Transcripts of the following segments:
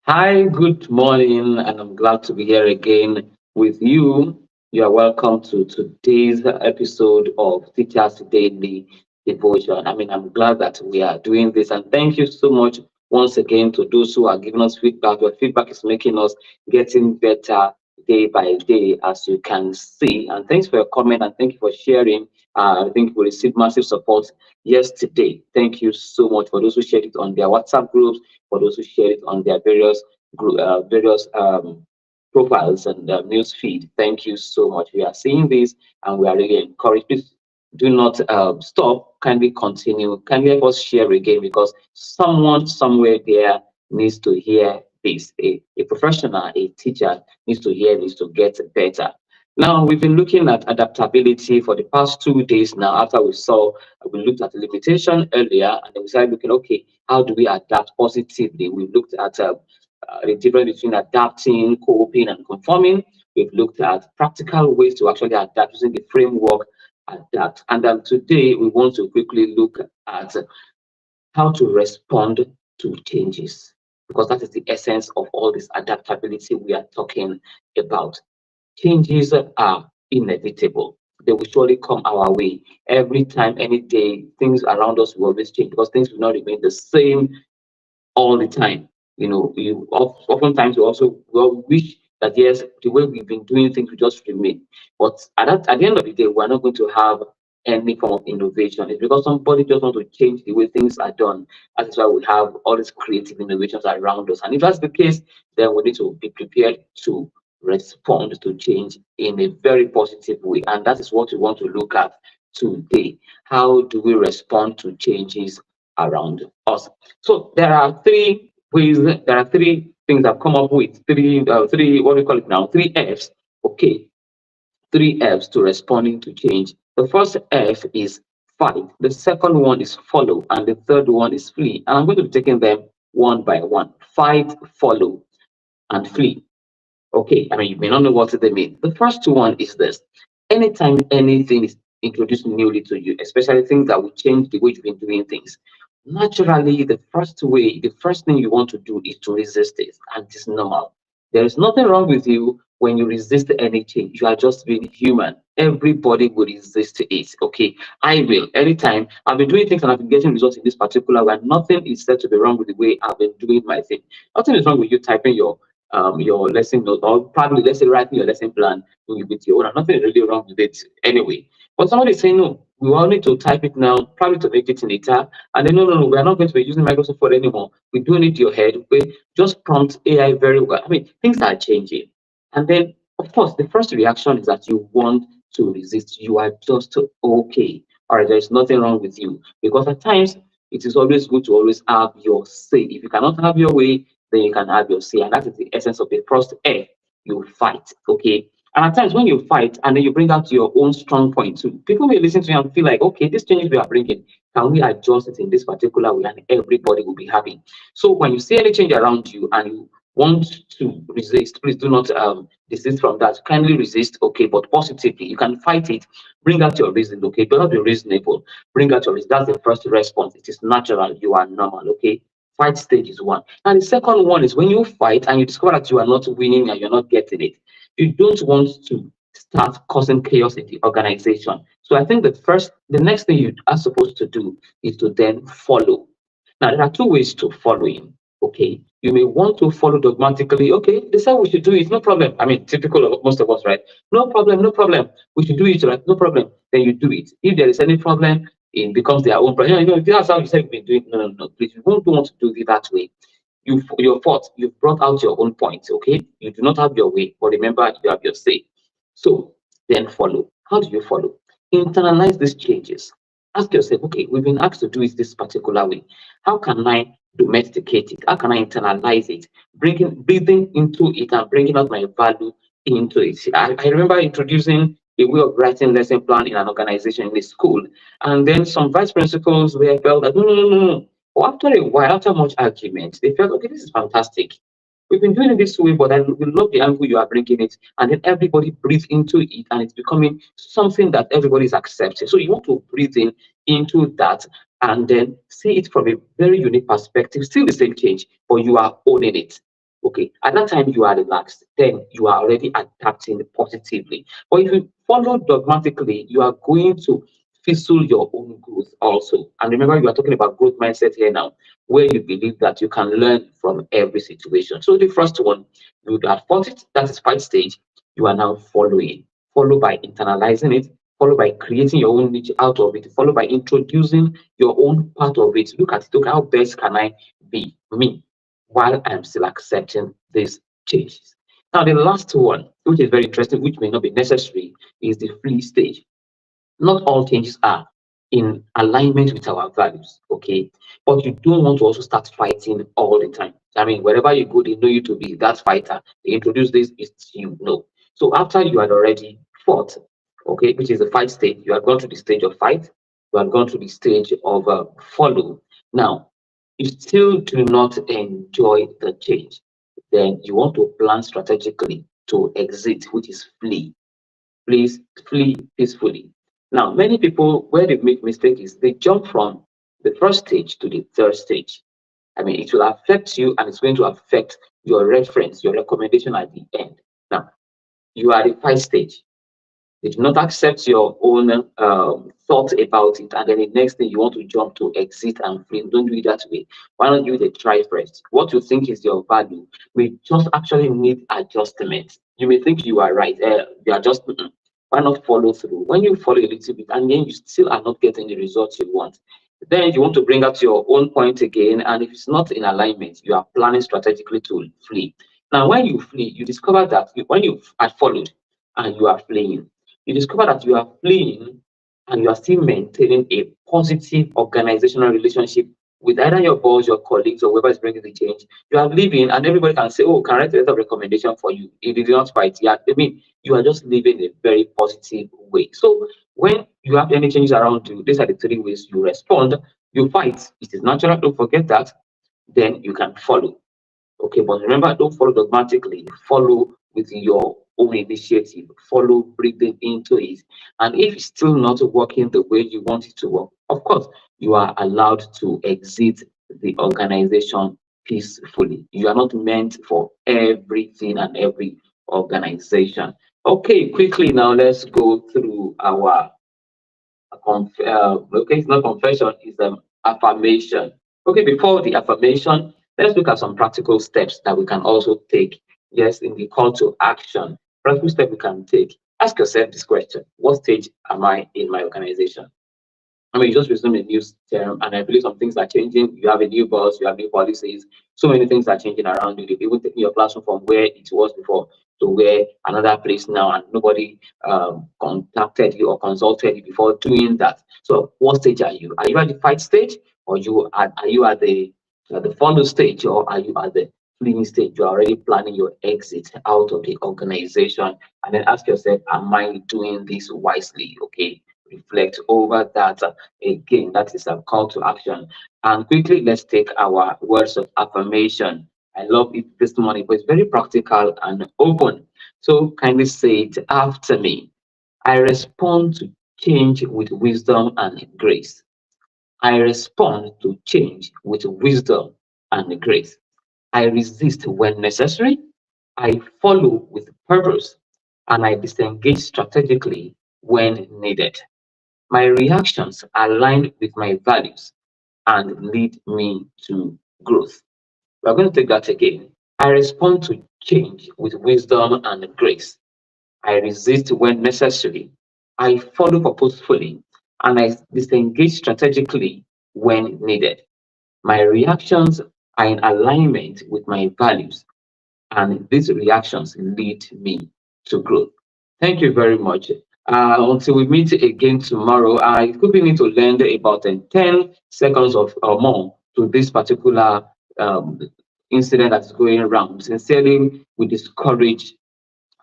Hi, good morning, and I'm glad to be here again with you. You are welcome to today's episode of Teachers Daily Devotion. I'm glad that we are doing this, and thank you so much once again to those who are giving us feedback. Your feedback is making us getting better day by day, as you can see. And thanks for your comment, and thank you for sharing. I think we received massive support yesterday. Thank you so much for those who shared it on their WhatsApp groups, for those who shared it on their various profiles and news feed. Thank you so much. We are seeing this and we are really encouraged. Please do not stop. Kindly continue. Kindly help us share again because someone somewhere there needs to hear this. A professional, a teacher needs to hear this to get better. Now, we've been looking at adaptability for the past 2 days now. After we looked at limitation earlier, and then we started looking, okay, how do we adapt positively? We looked at the difference between adapting, coping, and conforming. We've looked at practical ways to actually adapt using the framework adapt. And then today we want to quickly look at how to respond to changes because that is the essence of all this adaptability we are talking about. Changes are inevitable. They will surely come our way. Every time, any day, things around us will always change because things will not remain the same all the time. Oftentimes you also wish that yes, the way we've been doing things will just remain. But at the end of the day, we're not going to have any form of innovation. It's because somebody just want to change the way things are done. That is why we have all these creative innovations around us. And if that's the case, then we need to be prepared to respond to change in a very positive way. And that is what we want to look at today. How do we respond to changes around us? So there are three things I've come up with. What do you call it now? Three F's. Okay, three F's to responding to change. The first F is fight. The second one is follow, and the third one is flee. And I'm going to be taking them one by one. Fight, follow, and flee. Okay, you may not know what they mean. The first one is this: anytime anything is introduced newly to you, especially things that will change the way you've been doing things, naturally, the first thing you want to do is to resist it, and it's normal. There is nothing wrong with you when you resist any change. You are just being human. Everybody will resist it. Okay, I will. Anytime I've been doing things and I've been getting results in this particular way, nothing is said to be wrong with the way I've been doing my thing. Nothing is wrong with you typing your lesson note, or probably let's say writing your lesson plan with your own. Nothing is really wrong with it anyway. But somebody is saying no, we all need to type it now, probably to make it later. And then no, we are not going to be using Microsoft Word anymore. We do need your head. We just prompt AI very well. Things are changing. And then of course the first reaction is that you want to resist. You are just okay. All right, there's nothing wrong with you. Because at times it is always good to always have your say. If you cannot have your way, then you can have your say. And that is the essence of the first F. You fight. Okay. And at times when you fight and then you bring out your own strong point too, people may listen to you and feel like, okay, this changes we are bringing, can we adjust it in this particular way? And everybody will be happy. So when you see any change around you and you want to resist, please do not desist from that. Kindly resist, okay, but positively. You can fight it. Bring out your reason, okay? Do not be reasonable. Bring out your reason. That's the first response. It is natural. You are normal, okay? Fight stage is one. And the second one is when you fight and you discover that you are not winning and you're not getting it, you don't want to start causing chaos in the organization. So I think the next thing you are supposed to do is to then follow. Now, there are two ways to following. Okay, you may want to follow dogmatically. Okay, this is how we should do it. No problem. Typical of most of us, right? No problem, no problem. We should do it, right? No problem. Then you do it. If there is any problem, it becomes their own problem. If that's how you said you've been doing, no. Please, you don't want to do it that way. Your fault. You've brought out your own points. Okay, you do not have your way, but remember you have your say. So then follow. How do you follow? Internalize these changes. Ask yourself, okay, we've been asked to do it this particular way. How can I domesticate it? How can I internalize it? Breathing into it and bringing out my value into it. I remember introducing a way of writing lesson plan in an organization in a school, and then some vice principals were felt that no. But after a while, after much argument, they felt, okay, this is fantastic. We've been doing it this way, but we love the angle you are bringing it, and then everybody breathes into it, and it's becoming something that everybody is accepting. So you want to breathe into that, and then see it from a very unique perspective. Still the same change, but you are owning it. Okay, at that time you are relaxed, then you are already adapting positively. But if you follow dogmatically, you are going to fizzle your own growth also. And remember, you are talking about growth mindset here now, where you believe that you can learn from every situation. So the first one, you would have fought it, that is fight stage. You are now following, followed by internalizing it, followed by creating your own niche out of it, followed by introducing your own part of it. Look at it, look, how best can I be me while I'm still accepting these changes. Now, the last one, which is very interesting, which may not be necessary, is the free stage. Not all changes are in alignment with our values, okay? But you don't want to also start fighting all the time. I mean, wherever you go, they know you to be that fighter. They introduce this, it's you know. So after you had already fought, okay, which is the fight stage, you have gone to the stage of fight, you have gone to the stage of follow. Now, you still do not enjoy the change. Then you want to plan strategically to exit, which is flee. Please flee peacefully. Now, many people, where they make mistake is they jump from the first stage to the third stage. I mean, it will affect you and it's going to affect your reference, your recommendation at the end. Now, you are at the fight stage. They do not accept your own thought about it, and then the next thing you want to jump to exit and flee. Don't do it that way. Why don't you try first? What you think is your value may just actually need adjustment. You may think you are right. You are just why not follow through? When you follow a little bit and then you still are not getting the results you want, then you want to bring out your own point again. And if it's not in alignment, you are planning strategically to flee. Now, when you flee, you discover that when you had followed and you are fleeing, you discover that you are fleeing and you are still maintaining a positive organizational relationship with either your boss, your colleagues, or whoever is bringing the change. You are leaving, and everybody can say, "Oh, can I write a letter of recommendation for you?" If you did not fight, yeah, I mean, you are just living a very positive way. So when you have any changes around you, these are the three ways you respond. You fight. It is natural. Don't forget that. Then you can follow. Okay, but remember, don't follow dogmatically. Follow with your own initiative. Follow breathing into it. And if it's still not working the way you want it to work, of course, you are allowed to exit the organization peacefully. You are not meant for everything and every organization. Okay, quickly now, let's go through our okay, it's not confession, it's affirmation. Okay, before the affirmation, let's look at some practical steps that we can also take. Yes, in the call to action, practical step we can take. Ask yourself this question: what stage am I in my organization? I mean, you just resume a new term, and I believe some things are changing. You have a new boss, you have new policies. So many things are changing around you. They've even taken your classroom from where it was before to where another place now, and nobody contacted you or consulted you before doing that. So, what stage are you? Are you at the fight stage, or are you at the follow stage, or are you at the fleeing stage? You're already planning your exit out of the organization, and then ask yourself, "Am I doing this wisely?" Okay, reflect over that. Again, that is a call to action. And quickly, let's take our words of affirmation. I love it this morning, but it's very practical and open. So kindly say it after me. I respond to change with wisdom and grace. I respond to change with wisdom and grace. I resist when necessary. I follow with purpose. And I disengage strategically when needed. My reactions align with my values and lead me to growth. We're going to take that again. I respond to change with wisdom and grace. I resist when necessary. I follow purposefully and I disengage strategically when needed. My reactions are in alignment with my values, and these reactions lead me to growth. Thank you very much. Until we meet again tomorrow, I quickly need to lend about 10 seconds of or more to this particular um, incident that's going around. Sincerely, we discourage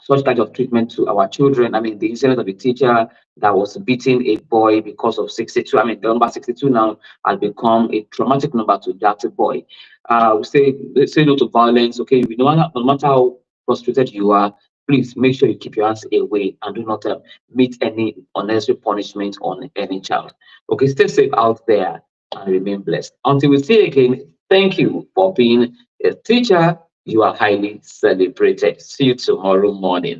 such kind of treatment to our children. I mean, the incident of a teacher that was beating a boy because of 62. I mean, the number 62 now has become a traumatic number to that boy. We say no to violence. Okay, no matter how frustrated you are, please make sure you keep your hands away and do not meet any unnecessary punishment on any child. Okay, stay safe out there and remain blessed. Until we see you again, thank you for being a teacher You are highly celebrated. See you tomorrow morning.